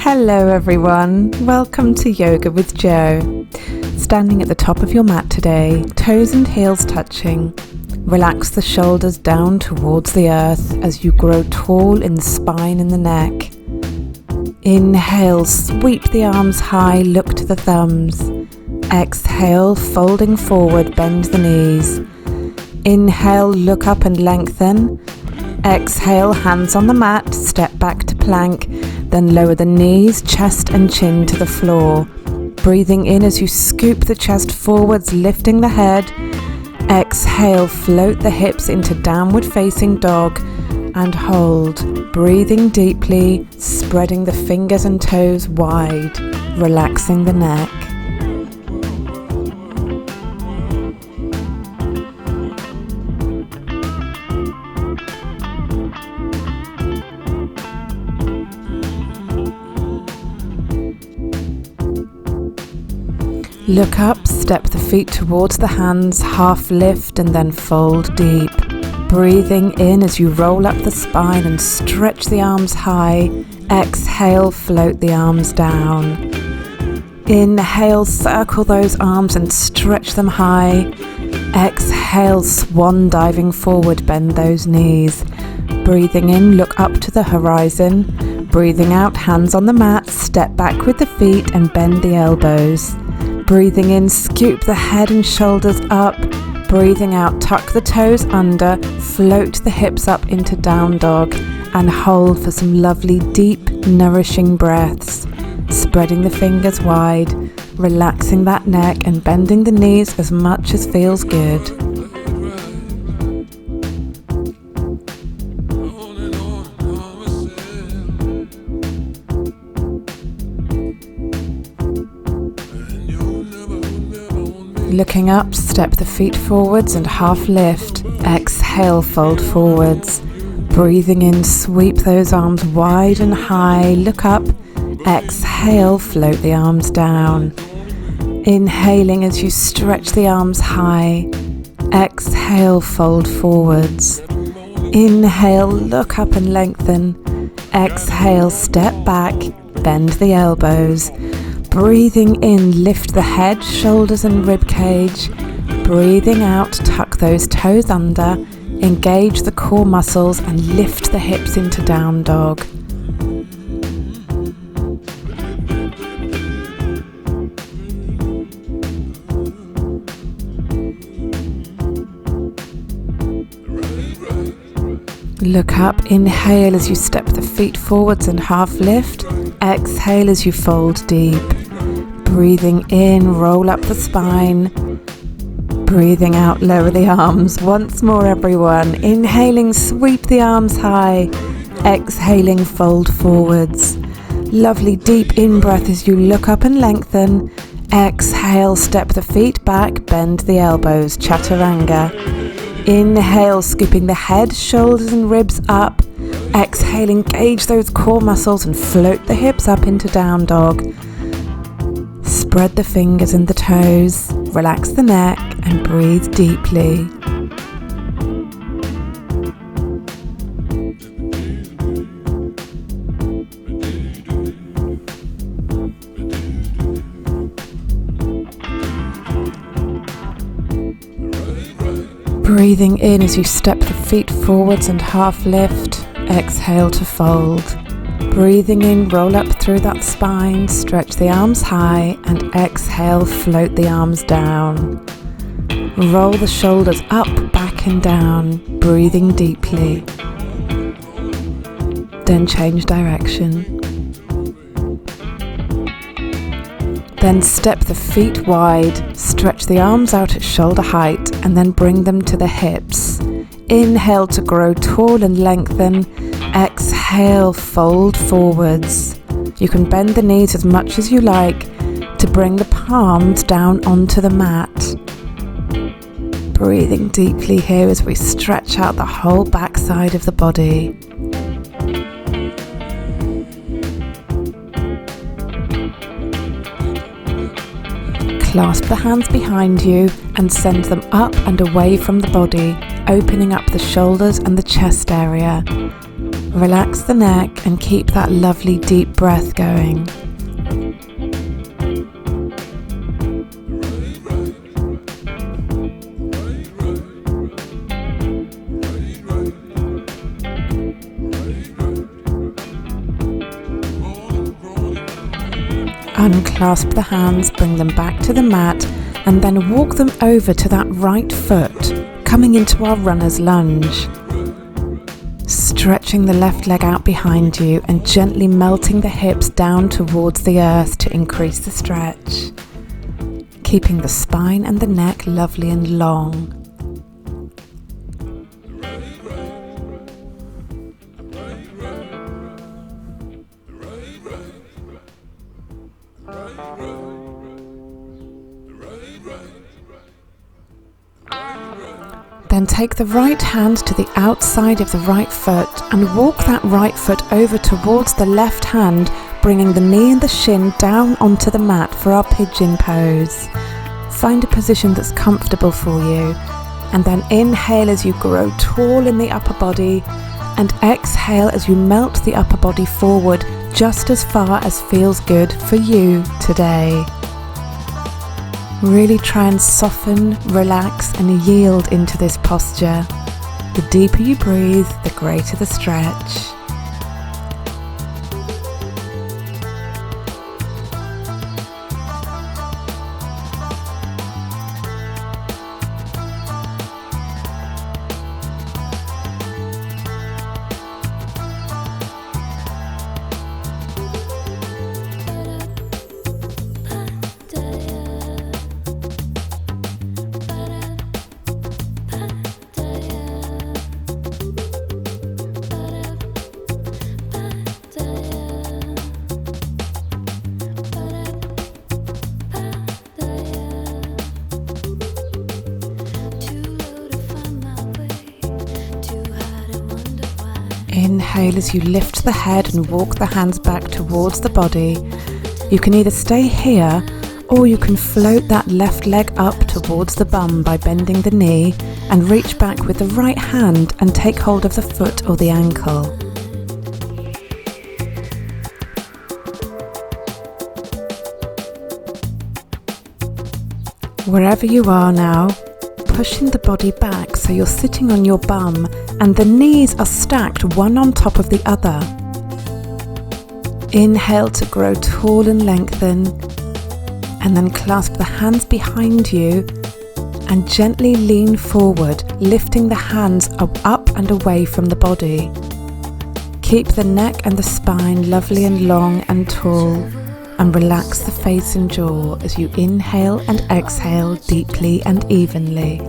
Hello everyone, welcome to Yoga with Jo. Standing at the top of your mat today, toes and heels touching. Relax the shoulders down towards the earth as you grow tall in the spine and the neck. Inhale, sweep the arms high, look to the thumbs. Exhale, folding forward, bend the knees. Inhale, look up and lengthen. Exhale, hands on the mat, step back to plank, then lower the knees, chest and chin to the floor. Breathing in as you scoop the chest forwards, lifting the head. Exhale, float the hips into downward facing dog and hold. Breathing deeply, spreading the fingers and toes wide, relaxing the neck. Look up, step the feet towards the hands, half lift and then fold deep. Breathing in as you roll up the spine and stretch the arms high. Exhale, float the arms down. Inhale, circle those arms and stretch them high. Exhale, swan diving forward, bend those knees. Breathing in, look up to the horizon. Breathing out, hands on the mat, step back with the feet and bend the elbows. Breathing in, scoop the head and shoulders up. Breathing out, tuck the toes under, float the hips up into down dog and hold for some lovely deep, nourishing breaths. Spreading the fingers wide, relaxing that neck and bending the knees as much as feels good. Looking up, step the feet forwards and half lift. Exhale, fold forwards. Breathing in, sweep those arms wide and high. Look up. Exhale, float the arms down. Inhaling as you stretch the arms high. Exhale, fold forwards. Inhale, look up and lengthen. Exhale, step back, bend the elbows. Breathing in, lift the head, shoulders and rib cage. Breathing out, tuck those toes under, engage the core muscles and lift the hips into down dog. Look up, inhale as you step the feet forwards and half lift. Exhale as you fold deep. Breathing in, roll up the spine. Breathing out, lower the arms. Once more everyone. Inhaling, sweep the arms high. Exhaling, fold forwards. Lovely deep in-breath as you look up and lengthen. Exhale, step the feet back, bend the elbows, chaturanga. Inhale, scooping the head, shoulders and ribs up. Exhale, engage those core muscles and float the hips up into down dog. Spread the fingers and the toes, relax the neck and breathe deeply. Breathing in as you step the feet forwards and half lift. Exhale to fold. Breathing in, roll up through that spine, stretch the arms high and exhale, float the arms down. Roll the shoulders up, back and down, breathing deeply. Then change direction. Then step the feet wide, stretch the arms out at shoulder height and then bring them to the hips. Inhale to grow tall and lengthen. Exhale, fold forwards. You can bend the knees as much as you like to bring the palms down onto the mat. Breathing deeply here as we stretch out the whole backside of the body. Clasp the hands behind you and send them up and away from the body, opening up the shoulders and the chest area. Relax the neck and keep that lovely deep breath going. Unclasp the hands, bring them back to the mat, and then walk them over to that right foot, coming into our runner's lunge. Stretching the left leg out behind you and gently melting the hips down towards the earth to increase the stretch. Keeping the spine and the neck lovely and long. Then take the right hand to the outside of the right foot and walk that right foot over towards the left hand, bringing the knee and the shin down onto the mat for our pigeon pose. Find a position that's comfortable for you, and then inhale as you grow tall in the upper body, and exhale as you melt the upper body forward just as far as feels good for you today. Really try and soften, relax and yield into this posture. The deeper you breathe, the greater the stretch. Inhale as you lift the head and walk the hands back towards the body. You can either stay here or you can float that left leg up towards the bum by bending the knee and reach back with the right hand and take hold of the foot or the ankle. Wherever you are now, pushing the body back so you're sitting on your bum and the knees are stacked one on top of the other. Inhale to grow tall and lengthen, and then clasp the hands behind you and gently lean forward, lifting the hands up and away from the body. Keep the neck and the spine lovely and long and tall, and relax the face and jaw as you inhale and exhale deeply and evenly.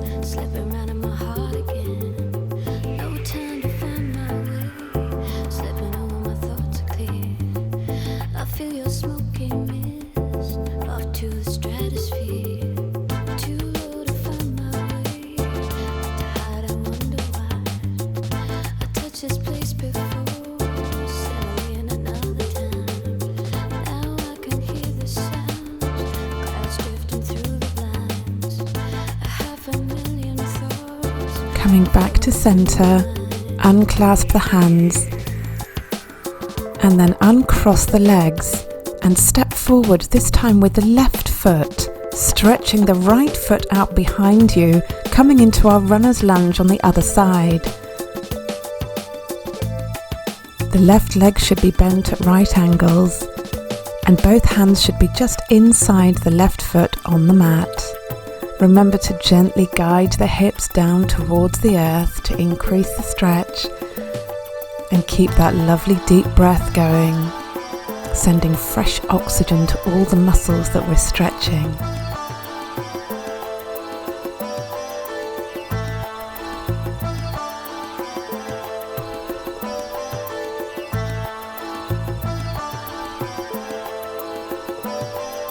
Coming back to center, unclasp the hands and then uncross the legs and step forward, this time with the left foot, stretching the right foot out behind you, coming into our runner's lunge on the other side. The left leg should be bent at right angles and both hands should be just inside the left foot on the mat. Remember to gently guide the hips down towards the earth to increase the stretch and keep that lovely deep breath going, sending fresh oxygen to all the muscles that we're stretching.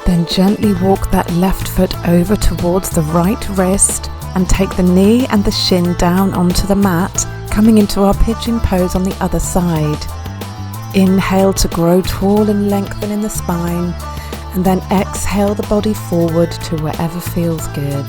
Then gently walk that left foot over towards the right wrist and take the knee and the shin down onto the mat, coming into our pigeon pose on the other side. Inhale to grow tall and lengthen in the spine, and then exhale the body forward to wherever feels good.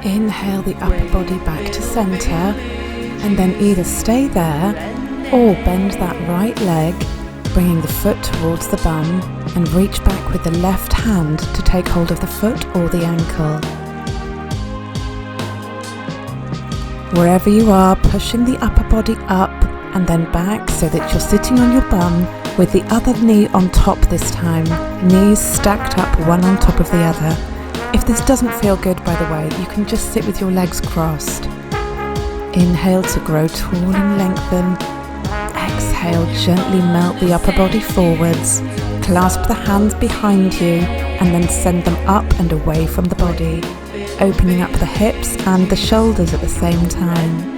Inhale the upper body back to center, and then either stay there or bend that right leg, bringing the foot towards the bum, and reach back with the left hand to take hold of the foot or the ankle. Wherever you are, pushing the upper body up and then back so that you're sitting on your bum with the other knee on top this time, knees stacked up one on top of the other. If this doesn't feel good, by the way, you can just sit with your legs crossed. Inhale to grow tall and lengthen. Exhale, gently melt the upper body forwards. Clasp the hands behind you and then send them up and away from the body, opening up the hips and the shoulders at the same time.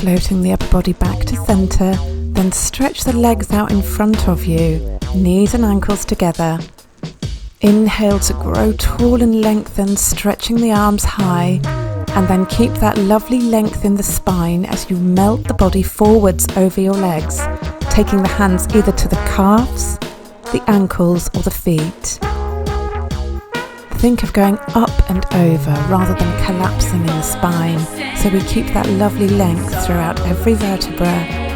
Floating the upper body back to center, then stretch the legs out in front of you, knees and ankles together. Inhale to grow tall and lengthen, stretching the arms high, and then keep that lovely length in the spine as you melt the body forwards over your legs, taking the hands either to the calves, the ankles or the feet. Think of going up and over rather than collapsing in the spine, so we keep that lovely length throughout every vertebra.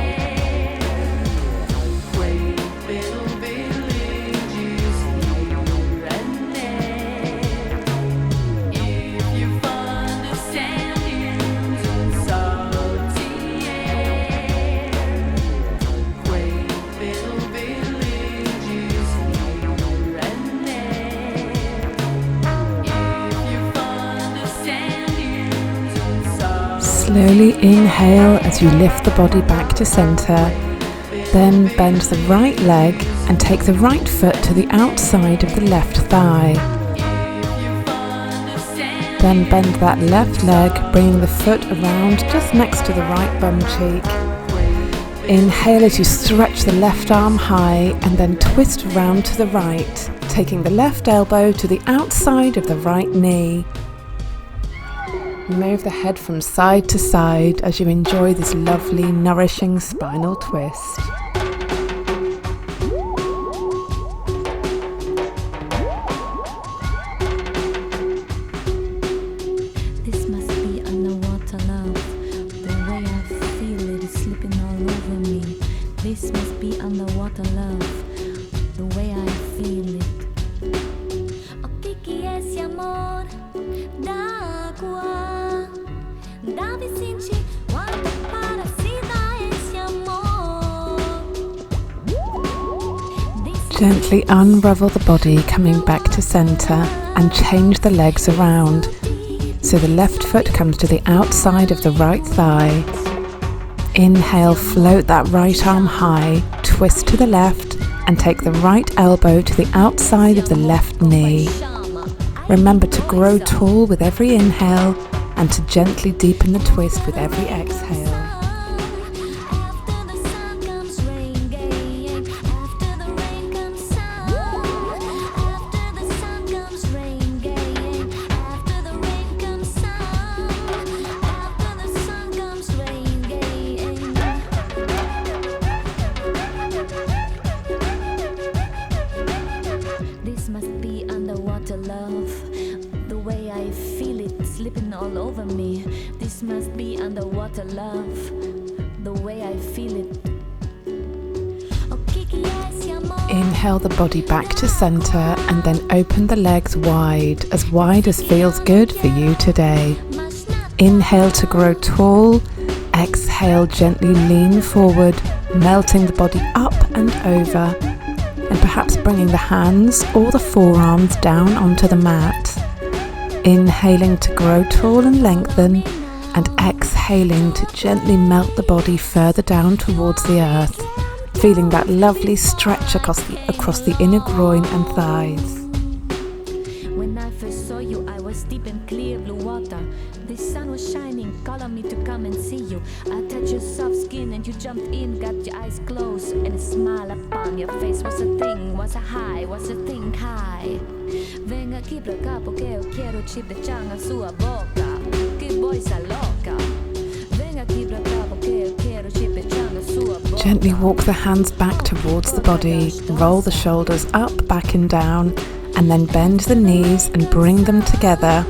Slowly inhale as you lift the body back to center, then bend the right leg and take the right foot to the outside of the left thigh. Then bend that left leg, bringing the foot around just next to the right bum cheek. Inhale as you stretch the left arm high and then twist around to the right, taking the left elbow to the outside of the right knee. Move the head from side to side as you enjoy this lovely, nourishing spinal twist. This must be underwater love. The way I feel it is slipping all over me. This must be underwater love. The way I feel it. O que é esse amor da água? Deve sentir quanto para se dar esse amor. Gently unravel the body, coming back to center, and change the legs around. So the left foot comes to the outside of the right thigh. Inhale, float that right arm high, twist to the left, and take the right elbow to the outside of the left knee. Remember to grow tall with every inhale and to gently deepen the twist with every exhale. This must be underwater love. The way I feel it slipping all over me. This must be underwater love. The way I feel it. Inhale the body back to center and then open the legs wide as feels good for you today. Inhale to grow tall. Exhale, gently lean forward, melting the body up and over, and perhaps bringing the hands or the forearms down onto the mat. Inhaling to grow tall and lengthen, and exhaling to gently melt the body further down towards the earth, feeling that lovely stretch across the inner groin and thighs. When I first saw you you. I was deep in clear blue water. The sun was shining, calling me to come and see you. I touched your soft skin and you jumped in, got your eyes closed and a smile upon your face. Was a thing, was a high, was a thing high. Venga aqui pra cá porque eu quero te beijar na sua boca. Que coisa louca. Venga aqui pra cá porque eu quero te beijar na sua boca. Gently walk the hands back towards the body, roll the shoulders up, back and down, and then bend the knees and bring them together,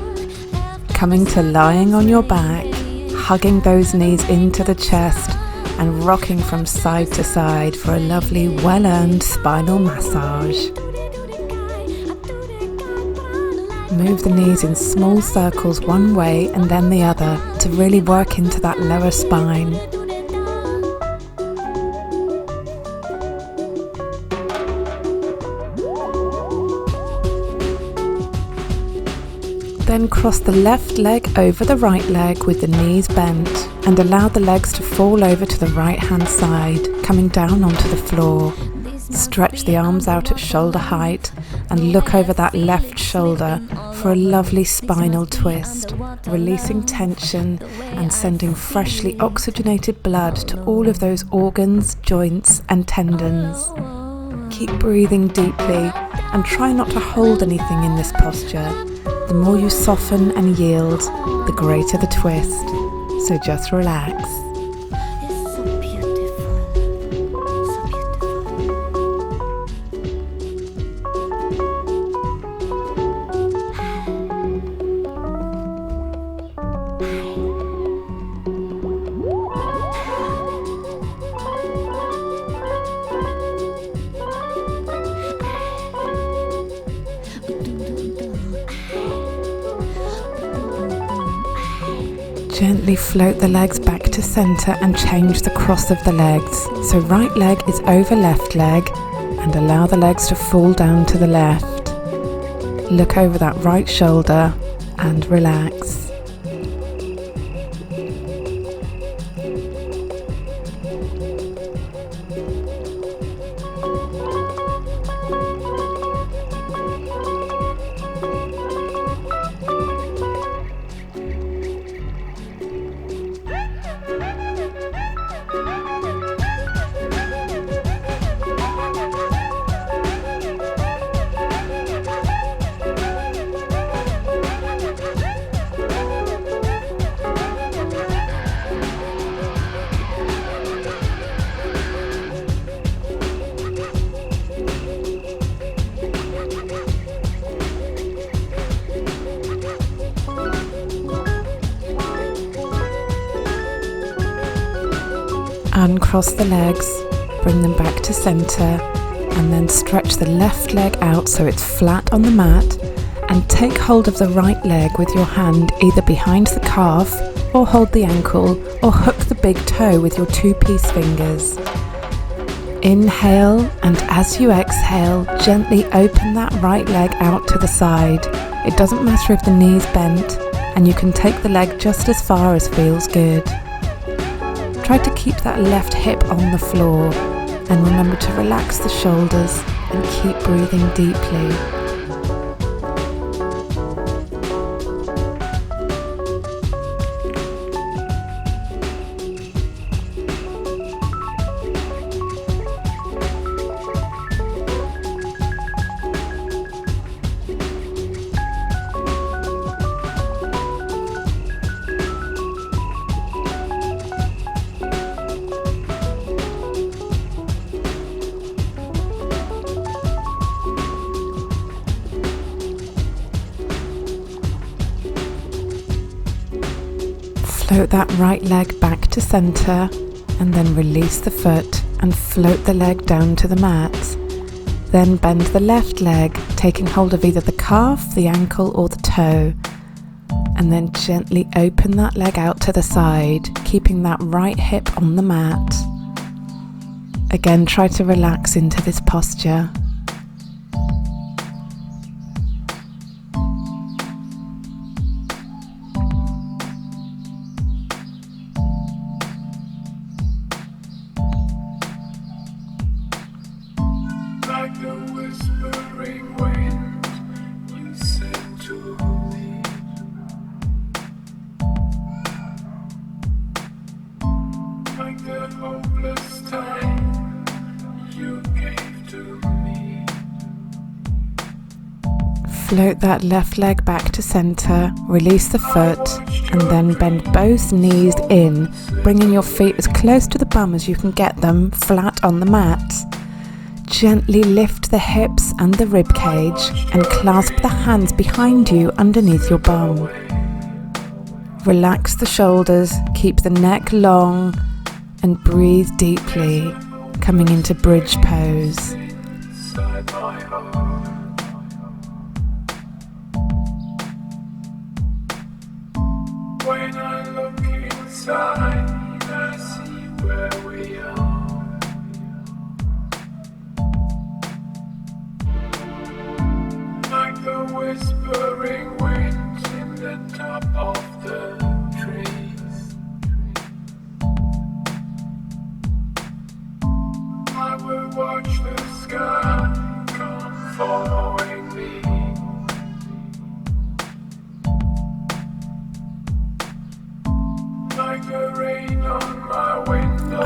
coming to lying on your back, hugging those knees into the chest and rocking from side to side for a lovely, well-earned spinal massage. Move the knees in small circles one way and then the other to really work into that lower spine. Then cross the left leg over the right leg with the knees bent and allow the legs to fall over to the right hand side, coming down onto the floor. Stretch the arms out at shoulder height and look over that left shoulder for a lovely spinal twist, releasing tension and sending freshly oxygenated blood to all of those organs, joints and tendons. Keep breathing deeply and try not to hold anything in this posture. The more you soften and yield, the greater the twist. So just relax. It's so beautiful. So beautiful. Gently float the legs back to center and change the cross of the legs. So right leg is over left leg and allow the legs to fall down to the left. Look over that right shoulder and relax. Uncross the legs, bring them back to center, and then stretch the left leg out so it's flat on the mat, and take hold of the right leg with your hand either behind the calf, or hold the ankle, or hook the big toe with your 2-piece fingers. Inhale, and as you exhale, gently open that right leg out to the side. It doesn't matter if the knee's bent, and you can take the leg just as far as feels good. Try to keep that left hip on the floor and remember to relax the shoulders and keep breathing deeply. Float that right leg back to center and then release the foot and float the leg down to the mat. Then bend the left leg, taking hold of either the calf, the ankle or the toe. And then gently open that leg out to the side, keeping that right hip on the mat. Again, try to relax into this posture. Like the whispering wind, you said to me. Float that left leg back to center, release the foot, and then bend both knees in, bringing your feet as close to the bum as you can get them, flat on the mat. Gently lift the hips and the rib cage and clasp the hands behind you underneath your bum. Relax the shoulders, keep the neck long, and breathe deeply, coming into bridge pose. When I look inside, I see where we are. Like the whispering winds in the top of the trees, I will watch the sky come following me.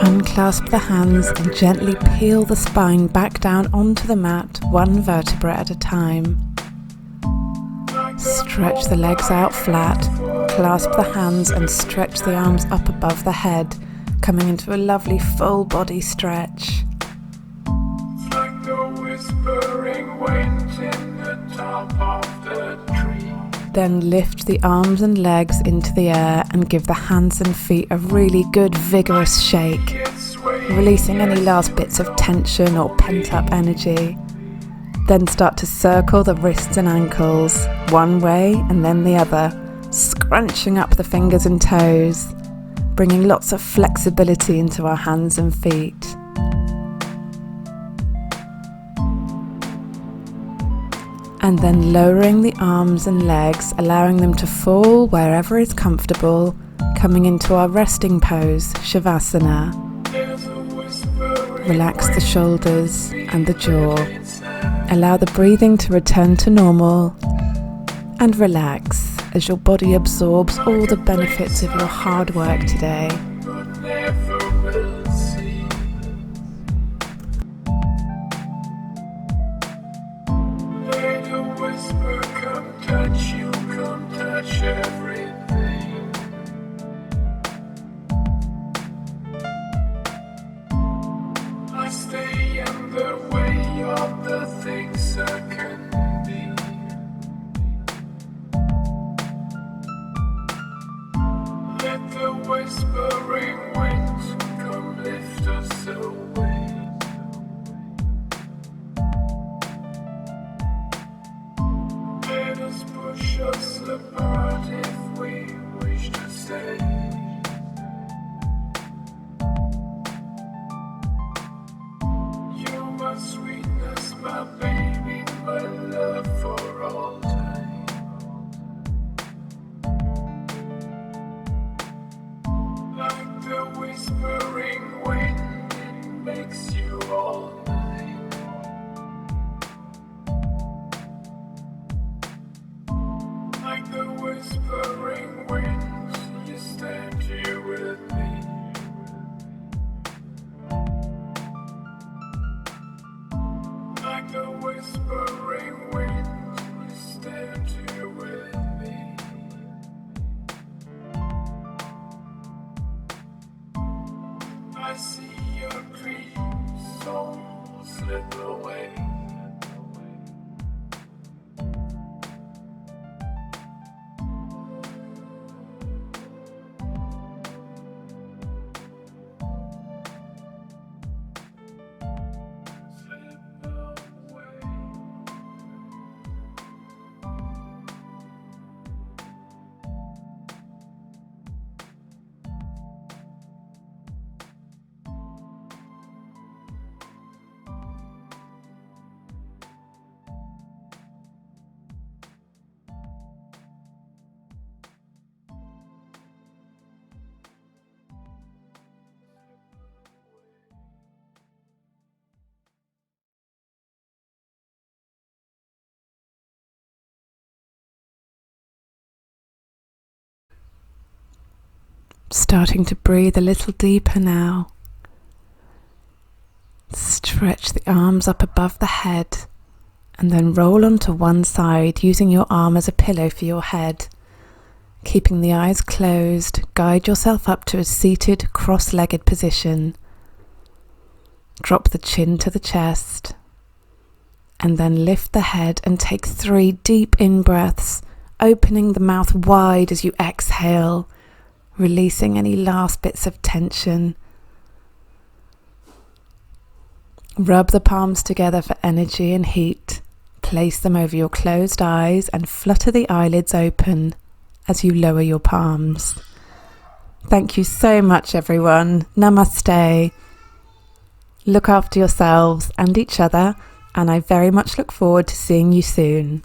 Unclasp the hands and gently peel the spine back down onto the mat, one vertebra at a time. Stretch the legs out flat, clasp the hands and stretch the arms up above the head, coming into a lovely full body stretch. Like the whispering winds in the top of the tree. Then lift the arms and legs into the air and give the hands and feet a really good vigorous shake, releasing any last bits of tension or pent-up energy. Then start to circle the wrists and ankles, one way and then the other, scrunching up the fingers and toes, bringing lots of flexibility into our hands and feet. And then lowering the arms and legs, allowing them to fall wherever is comfortable, coming into our resting pose, Shavasana. Relax the shoulders and the jaw. Allow the breathing to return to normal. And relax as your body absorbs all the benefits of your hard work today. Come touch you, come touch everything. I stay in the way of the things I can be. Let the whispering winds come lift us away. Push us apart if we wish to stay. You're my sweetness, my baby, my love for all time. Like the whispering wind, it makes you all mine. Like the whispering winds, you stand here with me. Like the whispering winds, you stand here with me. I see your dreams, soul slip away. Starting to breathe a little deeper now. Stretch the arms up above the head And then roll onto one side, using your arm as a pillow for your head. Keeping the eyes closed, guide yourself up to a seated, cross-legged position. Drop the chin to the chest. And then lift the head and take 3 deep in-breaths, opening the mouth wide as you exhale, releasing any last bits of tension. Rub the palms together for energy and heat. Place them over your closed eyes and flutter the eyelids open as you lower your palms. Thank you so much, everyone. Namaste. Look after yourselves and each other, and I very much look forward to seeing you soon.